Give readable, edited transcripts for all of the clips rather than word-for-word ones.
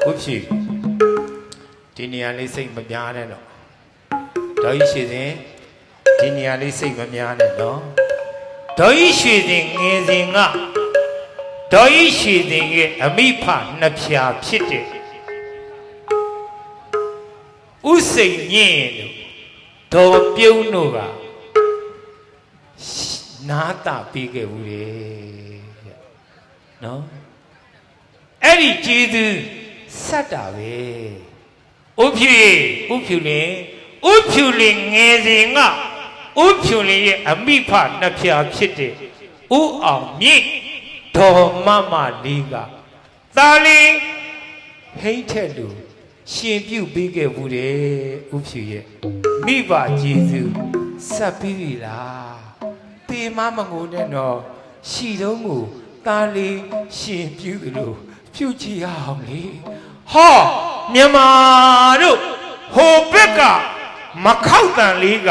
ဦးဖြူဒီနေရာလေးစိတ်မများနဲ့တော့ဒေါ်ကြီးရွှေစင်ဒီနေရာလေးစိတ်မများနဲ့နော်ဒေါ်ကြီးရွှေစင်ငယ်စဉ်ကဒေါ်ကြီးရွှေစင်ရဲ့အမိဖနှစ်ဖြာဖြစ်တဲ့ဥစိန်ညင်းတို့ဒေါ်ပြုံးတို့ကနားတာပြီးခဲ့ဘူးလေနော်အဲ့ဒီကျေးဇူးဆက်တာပဲဥဖြူလင်ငယ်စဉ်ကဥဖြူလင်ရဲ့အမိဖနှစ်ဖြာဖြစ်တဲ့ဥအောင်မြင့်ဒေါ်မမလေးကသာလီဟိတ်ထက်လူရှင်ပြုတ်ပေးခဲ့ဘူးတယ်ဥဖြူရဲ့မိဘကျေးဇူးဆက်ပြီးပြီလားတေမမငိုနဲ့တော့ရှိတော့ကိုသာလီရှင်ပြုတ်လို့ပြုတ်ကြည့်အောင်လေဟောမြန်မာတို့ဟိုဘက်ကမခောက်တန်လေးက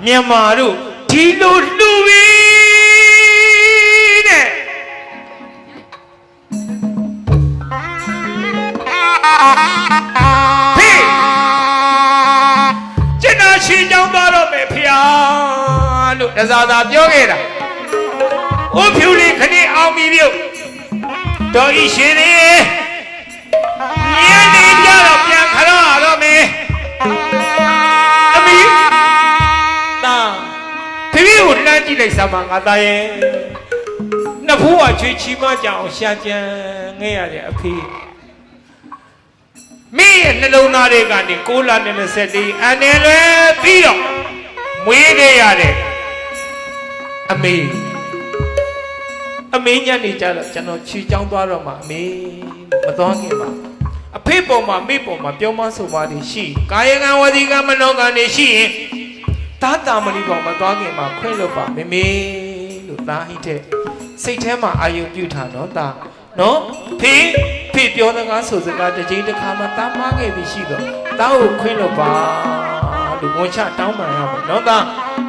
မြန်မာတို့ဒီလိုလှူပြီးတဲ့ဖေးကျနာရှိကြောင်းသွားတော့မယ်ဖေဟာလို့တစားသာပြောခဲ့တာဥဖြူလေးခဏအောင်ပြီပြုတ်တော်ဤရှင်လေးညနေကြတော့ပြန်ခရောရတော့မယ်အမီတာဖေဖေကိုလှမ်းကြည့်လိုက်စမ်းပါငါသားရဲ့နှစ်ဖိုးကချွေချီမကြအောင်ရှာကြံခဲ့ရတဲ့အဖေမင်းရဲ့နှလုံးသားတွေကနေ6လနဲ့24အန်တယ်လေပြီးတော့မွေးခဲ့ရတဲ့အမေညနေကြတော့ကျွန်တော်ခြေချောင်းသွားတော့မှအမေမသွားခင်ပါအဖေပေါ်မှာမိပေါ်မှာပြောမဆိုပါနေရှိကာယကံဝစီကံမနောကံနေရှိရင်တာတာမဏိပေါ်မှာသွားခင်မှာခွင့်လို့ပါမေမေလို့သားဟိတဲ့စိတ်ထဲမှာအာယုံပြုထားတော့တာနော်ဖေပြောတဲ့ကားဆိုစကားတစ်ချိန်တစ်ခါမှတားမားခဲ့ပြီရှိတော့တားကိုခွင့်လို့ပါလို့ဝန်ချတောင်းပန်ရမယ်နော်တာ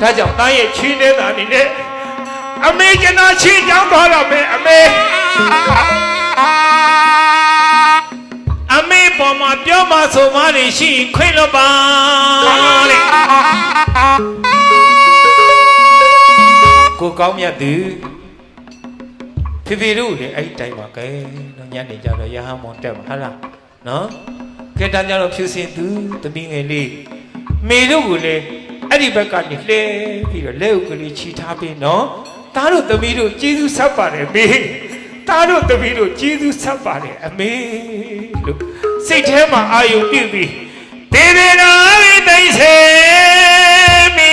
ဒါကြောင့်တားရဲ့ချီးနေတာနေနဲ့အမေကျနာချီကြောင်းသွားတော့မယ်အမေပေါ်မှာပြောမှဆိုမှနေရှိခွင့်လို့ပါတဲ့ကိုကောင်းမြတ်သူဖေတို့လေအဲ့ဒီတိုင်းပါကဲနော်ညနေကြတော့ရဟန်းမောင်တက်မှာဟုတ်လားနော်ကဲတန်းကြတော့ဖြူစင်သူတပင်းငယ်လေးမေတို့ကိုလေအဲ့ဒီဘက်ကနေလှဲပြီးတော့လက်ဥကလေးခြိထားပြီးနော်သားတို့သမီးတို့ကျေးဇူးဆက်ပါတယ်မေသားတို့သမီးတို့ကျေးဇူးဆက်ပါတယ်အမေလို့စိတ်ထဲမှာအာယုံပြုပြီးဒေဝရာဝိသိစေမိ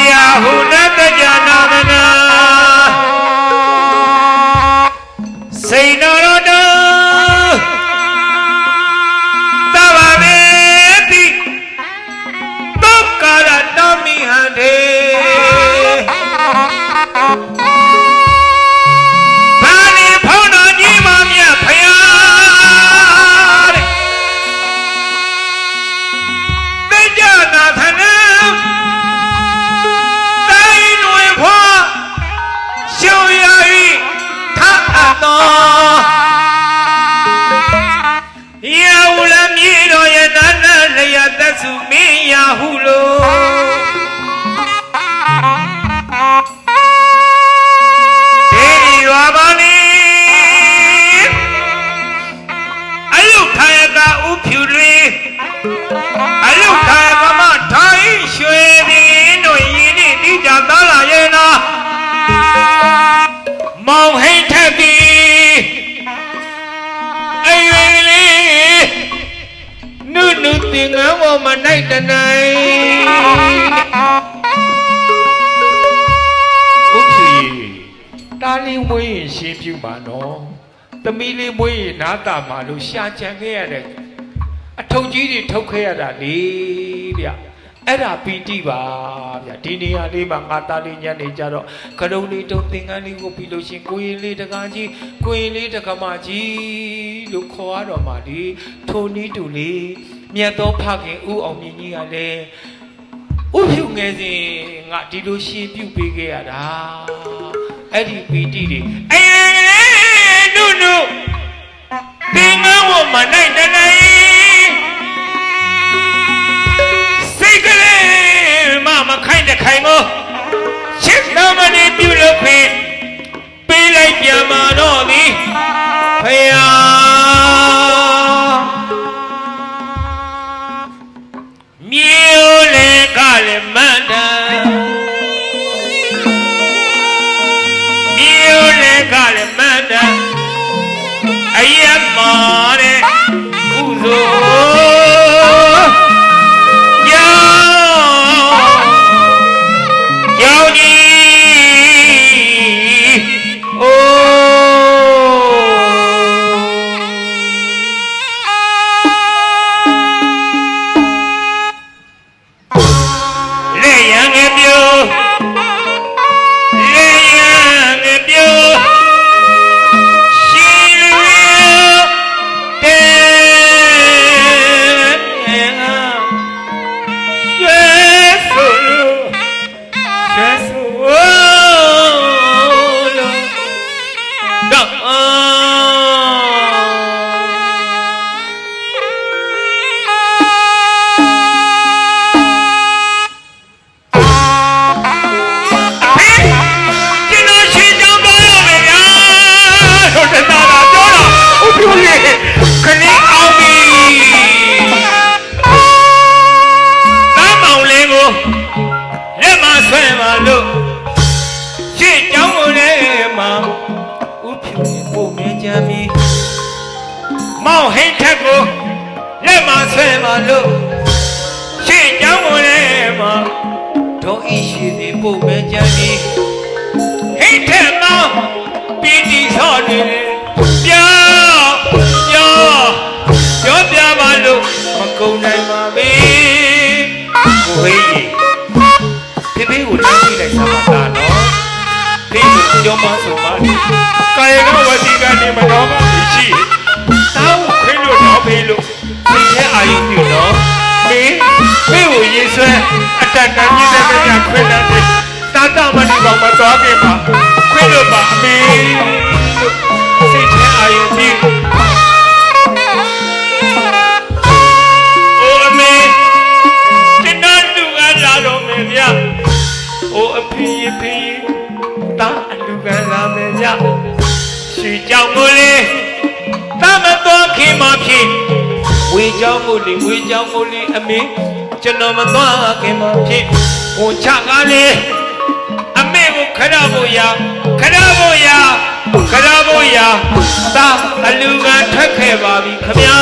ယာဟုနတကြနာမနာစိတ်တော်တော်သဗ္ဗမေတိသုက္ကာရတမိဟံတေသက်စုမင်းရဟုလို့ဒေဒီရွာပါနေအယုထာယကဥဖြူတွေအယုထာယကမထိုင်ရွှေရင်တို့ရင်းနေတိကြသားလာရဲ့နာမောင်ဟိတ်ထက်ပြီးအယွေလေးနုသင်္ကန်းပေါ်မှာနိုင်တနိုင်ဥဖြူတားလေးမွေးရင်ရှင်းပြပါနော်သမီးလေးမွေးရင်နားတာမှာလို့ရှာချန်ခဲ့ရတဲ့အထုပ်ကြီးတွေထုတ်ခဲ့ရတာလေဗျအဲ့ဒါပီတိပါဗျဒီနေရာလေးမှာငါတားလေးညနေကြတော့ကရုံလေးတုံးသင်္ကန်းလေးကိုပြီးလို့ရှင်ကိုရင်လေးတကားကြီးကိုရင်လေးတကမကြီးလို့ခေါ်ရတော့မှဒီထိုနီးတူလေးမြတ်သောဖခင်ဦးအောင်မြင့်ကြီးကလည်းဥဖြူငယ်စဉ်ငါဒီလိုရှင်းပြုတ်ပေးခဲ့ရတာအဲ့ဒီပီတိတွေနု မှာတဲ့ကုသိုလ်ကြောင့်ကြီးအိုလက်ရံငယ်ပြိုလက်ရံငယ်ပြိုရှင်လူတဲ့ရွှေဆိုလို့ရွှေဆိုလို့တော့မောင်ဟိတ်ထက်ကိုလက်မဆွဲပါလို့ရှေ့ကြောင်းဝင်လဲမှာဒေါ်ဤရှိသည်ပို့မဲကြမ်းသည်ဟိတ်ထက်မောင်ပြီးတီဆော့နေတယ်ပြောပြပါလို့မကုန်နိုင်ပါပဲကိုဟိတ်ဖေဖေကိုလမ်းကြည့်လိုက်စမ်းပါလားနော်ဖေဖေကိုကြောမဆိုပါလေကာယကဝတိကနေမတော်ပါဘူးရှိတောင်းခွင်းလို့တော့ဖေးလို့သိချဲအာရုံပြုတော့ဖေးကိုရေးဆွဲအတန်တန်ကြီးတဲ့မြတ်ခွင်းတဲ့တာတာမဏိကောင်မတော်ခင်ပါခွင်းလို့ပါအမေသိချဲအာရုံပြုအိုအမေတနတ်လူကလာတော့မယ်ဗျအိုအဖေဖေတာအလူကလာမယ်ဗျရွှေကြောင်ကိုလေသမတော်ခင်မဖြစ်ဝေကြောင်းကိုလေအမေကျွန်တော်မသွားခင်မဖြစ်ဟိုချကားလေအမေကိုခရဖို့ရသာအလူကထွက်ခဲ့ပါပြီခမညာ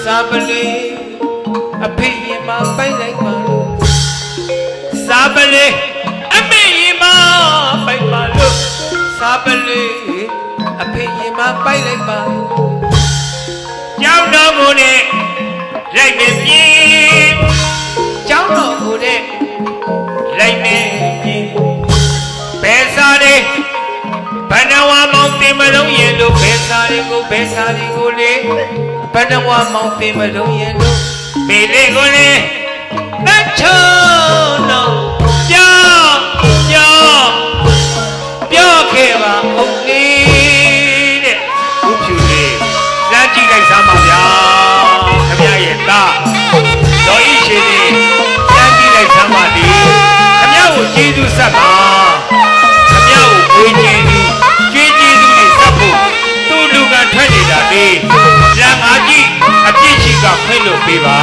စာပလေအဖေရင်မပိုက်လိုက်ပါလို့စာပလေအမေရင်မပိုက်ပါလို့စာပလေအဖေရင်မပိုက်လိုက်ပါလို့ကြောင်းတော်ကိုနဲ့လိုက်နေပြီကြောင်းတော်ကိုနဲ့လိုက်နေပြီဘယ်စားလေးဘဏ္ဍဝါမောင်တင်မလုံးရင်တို့ဘယ်စားတွေကိုလေဘဏ္ဍဝါမောင်တင်မလုံးရင်တို့မေလေးကိုလေတချုံတော့ပြောခဲ့ပါဦးလေးတဲ့ဥဖြူလေးလမ်းကြည့်လိုက်စမ်းပါဗျာခမရရဲ့သားတော်ဤရှိသေးလမ်းကြည့်လိုက်စမ်းပါလေခမရကိုကျေးဇူးဆက်ပါခမရကိုဝေကျင်ပြီးကျေးဇူးတွေဆက်ဖို့သူ့လူကထွက်နေတာလေလမ်းငါကြီးအပြစ်ရှိကဖွင့်လို့ပေးပါ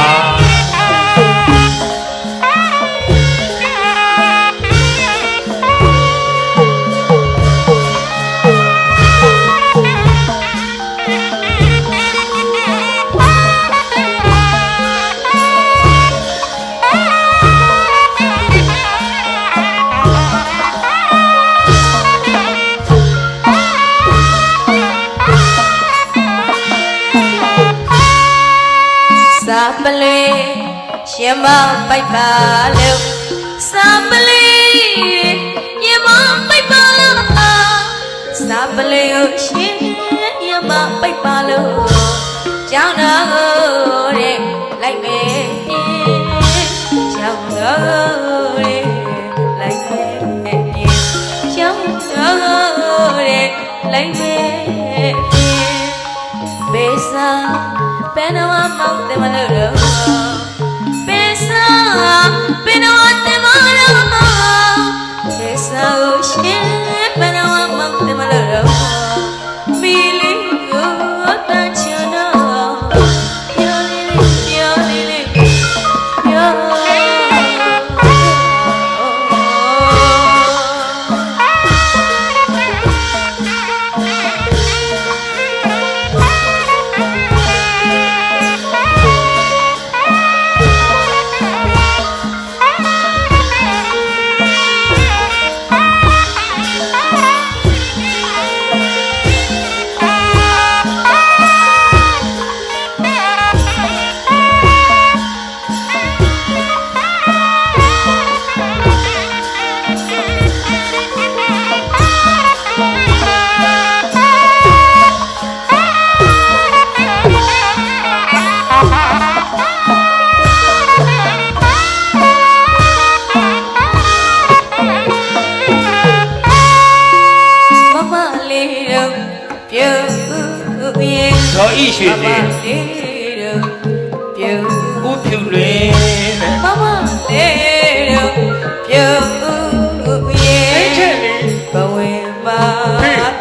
စာပလေ မပိုက်ပါလို့စာပလေးယမပိုက်ပါလို့စာပလေးကိုရှင်ယမပိုက်ပါလို့ကြောင်းတော်တဲ့လိုက်မယ်ကြောင်းတော်တဲ့လိုက်မယ်ကြောင်းတော်တဲ့လိုက်မယ်ဘေးစာဘယ်တော့မှမတယ်မလို့ဘေးစာဘယ်တော့တယ်မလို့ဘေးစာကိုရှင်ဘယ်တော့မှမတယ်မလို့မီလီကိုတန်ချင်တော့ပြောလေးလေးပြောတော်ဤရွှေစင်ပြုတ်ဥဖြူလွင်မမလေးတို့ပြုတ်ရဲ့ဘဝမှာ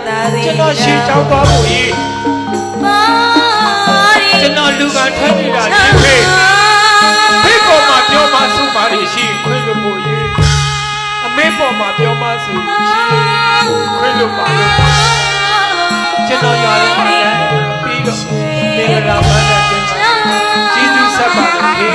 သာသည်ကျွန်တော်ရှင်းချောင်းသွားဖို့ရေးကျွန်တော်လူကထွက်နေတာဒီဖေးဖေးပေါ်မှာပြောမှစုပါလိရှိခွင့်လို့ဖို့ရေးအမေပေါ်မှာပြောမှစုရှိခွင့်လို့ပါလို့ကျွန်တော်ရွာလေးမှာပြီးတော့မင်္ဂလာပါတဲ့ကျေးဇူးဆက်ပါလို့ခေ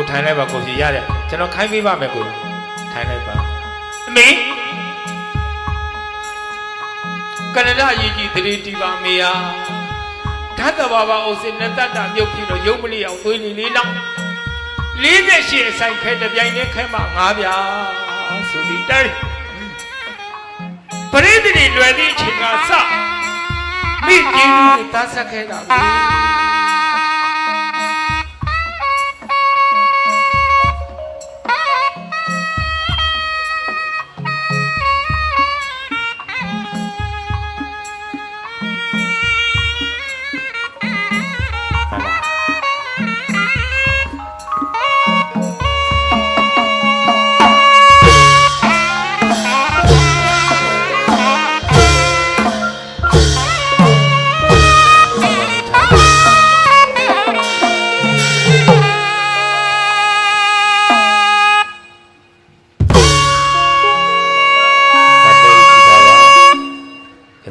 ကိုထိုင်လိုက်ပါကိုစီရတယ်ကျွန်တော်ခိုင်းပေးပါမယ်ကိုထိုင်လိုက်ပါအမေကနဒရေးကြီးသတိတီပါမေယာဓာတ်တဘာဝအိုစင်နဲ့တတ်တာမြုပ်ပြီးတော့ရုပ်မလီအောင်သွေးလေးလောက်48အဆိုင်ခဲတပြိုင်တည်းခဲမှာ9ပြာဆိုပြီးတိုင်းပရိသေတွေလွယ်သည့်အချိန်ကစမိကြီးလူတွေတားဆက်ခဲ့တာ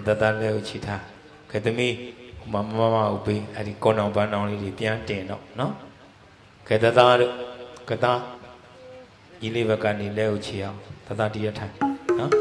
တတလေးကိုချီထားကဲသမီးမမဥပေးအဲ့ဒီကောင်းအောင်ပန်းအောင်လေးတွေပြန်တင်တော့နော်ကဲတတတို့ကတညီလေးဘက်ကနေလဲကိုချီအောင်တတတရထိုင်နော်